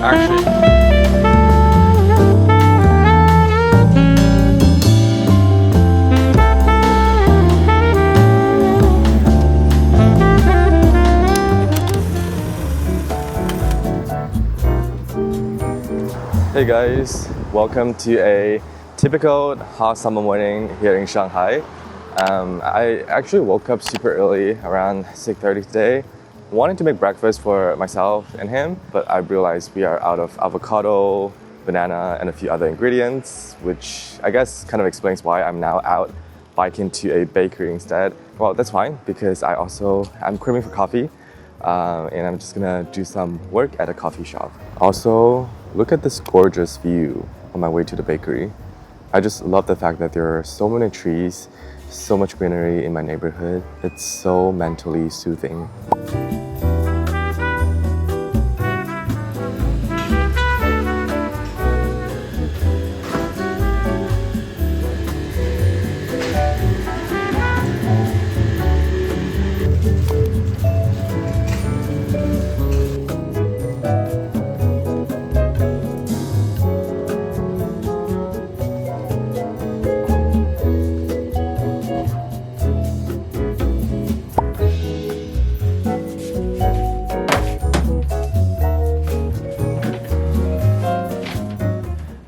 action. Hey guys, welcome to a typical hot summer morning here in Shanghai. I actually woke up super early, around 6:30 today, wanting to make breakfast for myself and him, but I realized we are out of avocado, banana, and a few other ingredients, which I guess kind of explains why I'm now out biking to a bakery instead. Well, that's fine because I'm craving for coffee. And I'm just gonna do some work at a coffee shop. Also, look at this gorgeous view on my way to the bakery. I just love the fact that there are so many trees, so much greenery in my neighborhood. It's so mentally soothing.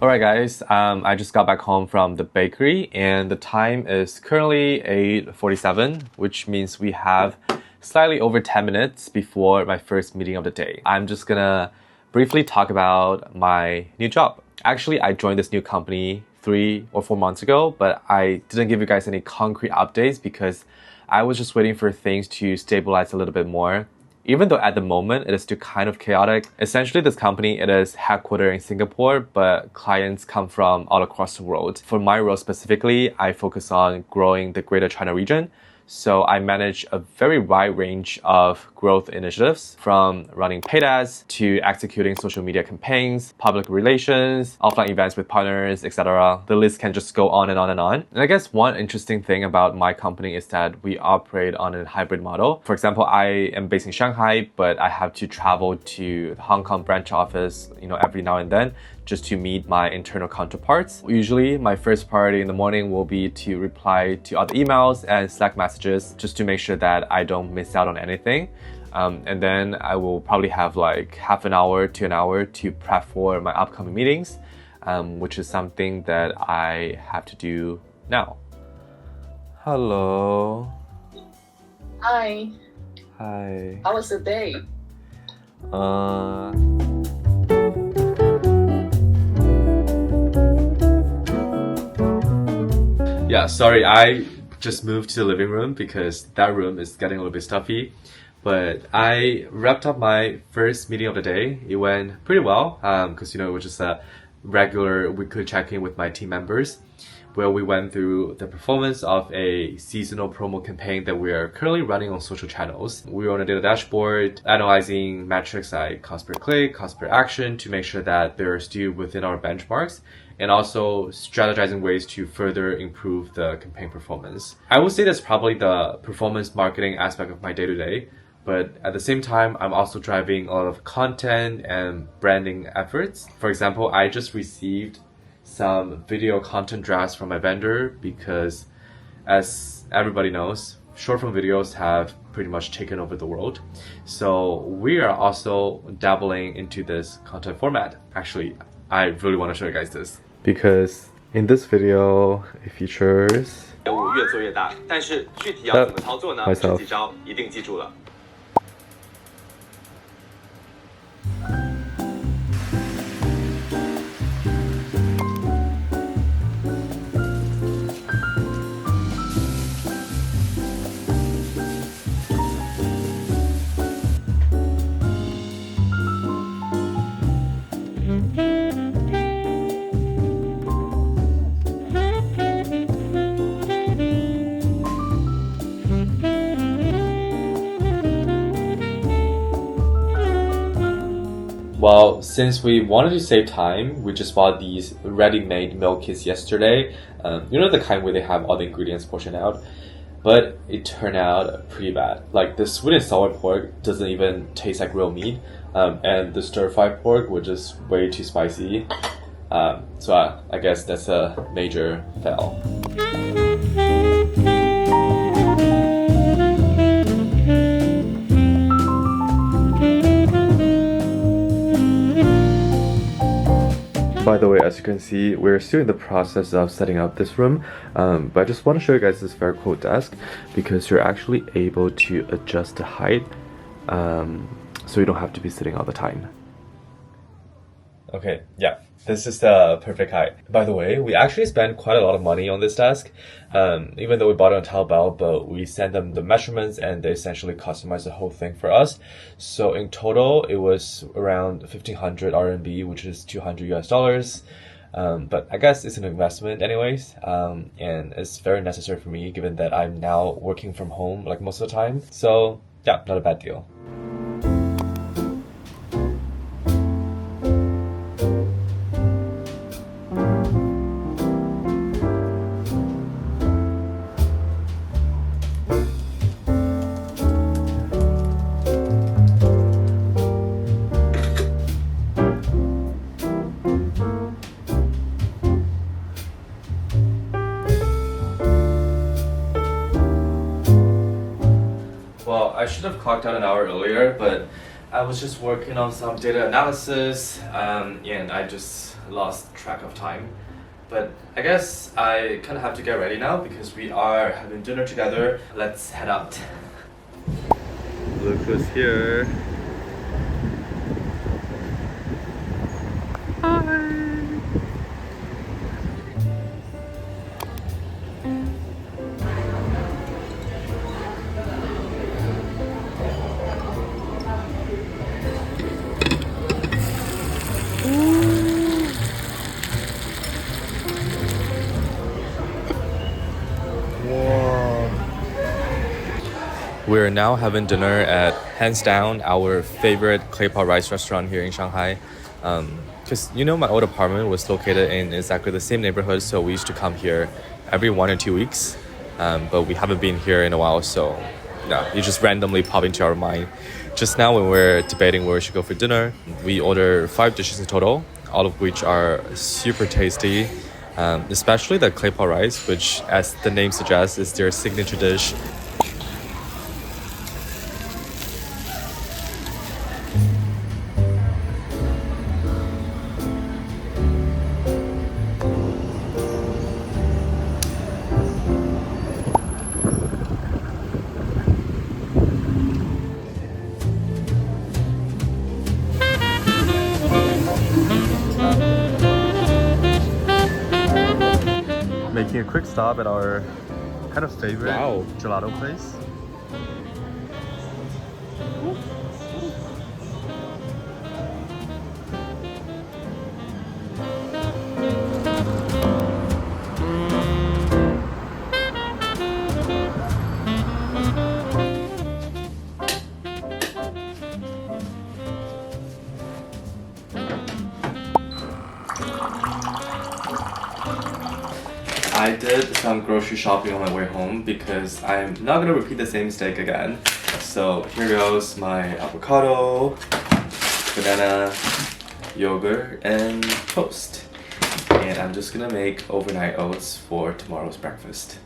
Alright guys, I just got back home from the bakery and the time is currently 8:47, which means we have slightly over 10 minutes before my first meeting of the day. I'm just gonna briefly talk about my new job. Actually, I joined this new company 3 or 4 months ago, but I didn't give you guys any concrete updates because I was just waiting for things to stabilize a little bit more. Even though at the moment it is still kind of chaotic. Essentially, this company, it is headquartered in Singapore, but clients come from all across the world. For my role specifically, I focus on growing the Greater China region. So I manage a very wide range of growth initiatives, from running paid ads to executing social media campaigns, public relations, offline events with partners, etc. The list can just go on and on and on. And I guess one interesting thing about my company is that we operate on a hybrid model. For example, I am based in Shanghai, but I have to travel to the Hong Kong branch office, every now and then, just to meet my internal counterparts. Usually, my first priority in the morning will be to reply to other emails and Slack messages just to make sure that I don't miss out on anything. And then I will probably have like half an hour to an hour to prep for my upcoming meetings, which is something that I have to do now. Hello. Hi. Hi. How was the day? Yeah, sorry, I just moved to the living room because that room is getting a little bit stuffy. But I wrapped up my first meeting of the day. It went pretty well because, it was just a regular weekly check-in with my team members where we went through the performance of a seasonal promo campaign that we are currently running on social channels. We were on a data dashboard, analyzing metrics like cost per click, cost per action to make sure that they're still within our benchmarks, and also strategizing ways to further improve the campaign performance. I would say that's probably the performance marketing aspect of my day-to-day, but at the same time, I'm also driving a lot of content and branding efforts. For example, I just received some video content drafts from my vendor because, as everybody knows, short form videos have pretty much taken over the world. So we are also dabbling into this content format. Actually, I really want to show you guys this because in this video it features 越做越大，但是具体要怎么操作呢？这几招一定记住了。Well, since we wanted to save time, we just bought these ready-made meal kits yesterday. The kind where they have all the ingredients portioned out. But it turned out pretty bad. Like, the sweet and sour pork doesn't even taste like real meat. and the stir-fry pork was just way too spicy. So I guess that's a major fail. By the way, as you can see, we're still in the process of setting up this room, but I just want to show you guys this very cool desk because you're actually able to adjust the height, so you don't have to be sitting all the time. Okay, yeah, this is the perfect height. By the way, we actually spent quite a lot of money on this desk, even though we bought it on Taobao, but we sent them the measurements and they essentially customized the whole thing for us. So in total, it was around 1,500 RMB, which is $200 US. But I guess it's an investment anyways, and it's very necessary for me given that I'm now working from home like most of the time. So yeah, not a bad deal. Well, I should have clocked out an hour earlier, but I was just working on some data analysis, and I just lost track of time. But I guess I kind of have to get ready now because we are having dinner together. Let's head out. Look who's here. Hi. We're now having dinner at, hands down, our favorite claypot rice restaurant here in Shanghai. Because my old apartment was located in exactly the same neighborhood, so we used to come here every 1 or 2 weeks. But we haven't been here in a while, so yeah, it just randomly popped into our mind. Just now when we're debating where we should go for dinner, we ordered 5 dishes in total, all of which are super tasty. Especially the claypot rice, which, as the name suggests, is their signature dish. Making a quick stop at our kind of favorite gelato place. I did some grocery shopping on my way home because I'm not gonna repeat the same mistake again. So here goes my avocado, banana, yogurt, and toast. And I'm just gonna make overnight oats for tomorrow's breakfast.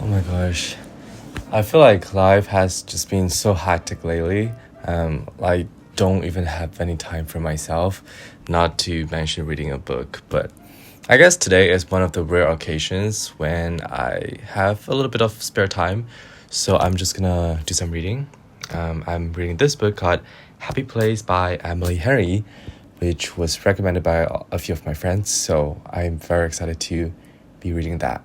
Oh my gosh, I feel like life has just been so hectic lately. I don't even have any time for myself, not to mention reading a book. But I guess today is one of the rare occasions when I have a little bit of spare time, so I'm just gonna do some reading. I'm reading this book called Happy Place by Emily Henry, which was recommended by a few of my friends, so I'm very excited to be reading that.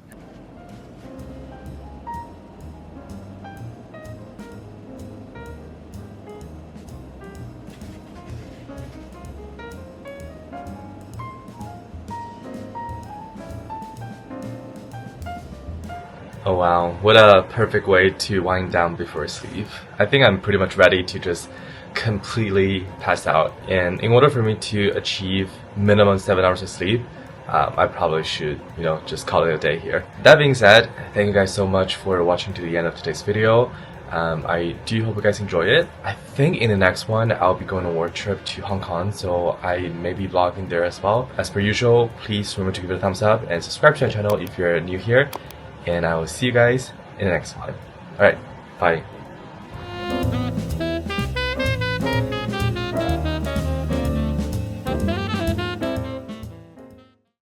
Oh wow, what a perfect way to wind down before sleep. I think I'm pretty much ready to just completely pass out. And in order for me to achieve minimum 7 hours of sleep, I probably should, just call it a day here. That being said, thank you guys so much for watching to the end of today's video. I do hope you guys enjoy it. I think in the next one, I'll be going on a work trip to Hong Kong, so I may be vlogging there as well. As per usual, please remember to give it a thumbs up and subscribe to my channel if you're new here. And I will see you guys in the next one. Alright, bye.